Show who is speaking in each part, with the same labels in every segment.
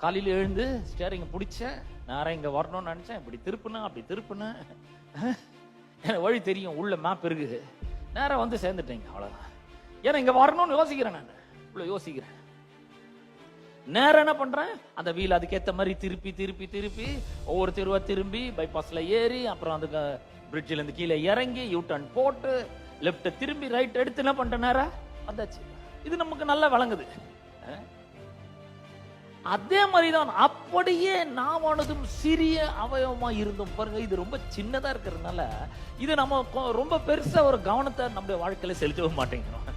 Speaker 1: காலையில எழுந்து ஸ்டேரிங்க பிடிச்சேன், நேரம் இங்க வரணும்னு நினைச்சேன். இப்படி திருப்புனா அப்படி திருப்புனா எனக்கு வழி தெரியும், உள்ள மேப் இருக்குது. நேரம் வந்து சேர்ந்துட்டேங்க, அவ்வளவுதான். ஏன்னா இங்க வரணும்னு யோசிக்கிறேன், நான் இவ்வளவு யோசிக்கிறேன். நேரம் என்ன பண்றேன், அந்த வீல் அதுக்கேற்ற மாதிரி திருப்பி திருப்பி திருப்பி ஒவ்வொரு தெருவா திரும்பி பைபாஸ்ல ஏறி அப்புறம் அந்த பிரிட்ஜில இருந்து கீழே இறங்கி யூ டர்ன் போட்டு லெப்ட் திரும்பி ரைட் எடுத்து என்ன பண்ற நேரம் வந்தாச்சு. இது நமக்கு நல்லா வழங்குது. அதே மாதிரிதான் அப்படியே நாமானதும் சிறிய அவயவமா இருந்தோம் பாருங்க. இது ரொம்ப சின்னதா இருக்கிறதுனால இது நம்ம ரொம்ப பெருசா ஒரு கவனத்தை நம்முடைய வாழ்க்கையில செலுத்தவே மாட்டேங்கிறோம்.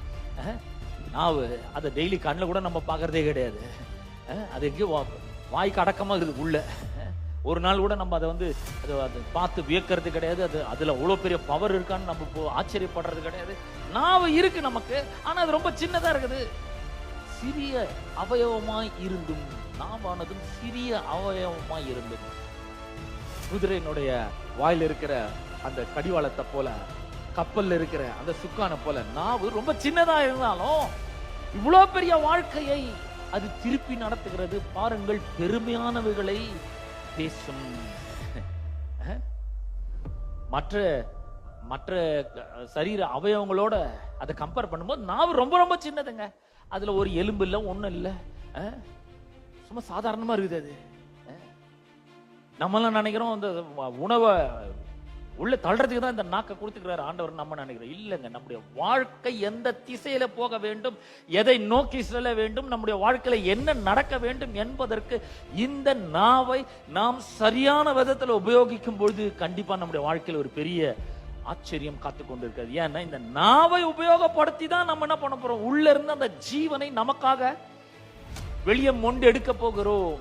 Speaker 1: நாவு அதை டெய்லி கண்ணில் கூட நம்ம பார்க்கறதே கிடையாது. அது எங்கேயும் வாய்க்கு அடக்கமா இருக்குது உள்ள. ஒரு நாள் கூட நம்ம அதை வந்து அதை பார்த்து வியக்கிறது கிடையாது. அதுல அவ்வளவு பெரிய பவர் இருக்கான்னு நம்ம ஆச்சரியப்படுறது கிடையாது. நாவு இருக்கு நமக்கு, ஆனா அது ரொம்ப சின்னதா இருக்குது. சிறிய அவயவமாய் இருந்தும், நாவானதும் சிறிய அவயவமாய் இருந்தும். குதிரையினுடைய வாயில் இருக்கிற அந்த கடிவாளத்தை போல, கப்பல்ல இருக்கிற அந்த சுக்கான போல நாவு ரொம்ப சின்னதா இருந்தாலும் இவ்வளவு பெரிய வாழ்க்கையை அது திருப்பி நடத்துகிறது. பாருங்கள், பெருமையானவைகளை பேசும். மற்ற மற்ற சரீர அவயவங்களோட அதை கம்பேர் பண்ணும்போது நாவு ரொம்ப ரொம்ப சின்னதுங்க. அதுல ஒரு எலும்பு இல்ல, ஒண்ணும் இல்ல, சும்மா சாதாரணமா இருக்குது. அது நம்ம எல்லாம் நினைக்கிறோம் இந்த உணவை உள்ள தள்ளுறதுக்கு தான் இந்த நாக்கை கொடுத்துக்கிறாரு ஆண்டவர் நம்ம நினைக்கிறோம். இல்லைங்க, நம்முடைய வாழ்க்கை எந்த திசையில போக வேண்டும், எதை நோக்கி செல்ல வேண்டும், நம்முடைய வாழ்க்கையில என்ன நடக்க வேண்டும் என்பதற்கு இந்த நாவை நாம் சரியான விதத்துல உபயோகிக்கும் பொழுது கண்டிப்பா நம்முடைய வாழ்க்கையில ஒரு பெரிய ஆச்சரியம் காத்து கொண்டிருக்கிறது. ஏன்னா இந்த நாவை உபயோகப்படுத்தி தான் நம்ம என்ன பண்ண போறோம், உள்ள இருந்து அந்த ஜீவனை நமக்காக வெளியே மொண்டு எடுக்க போகிறோம்.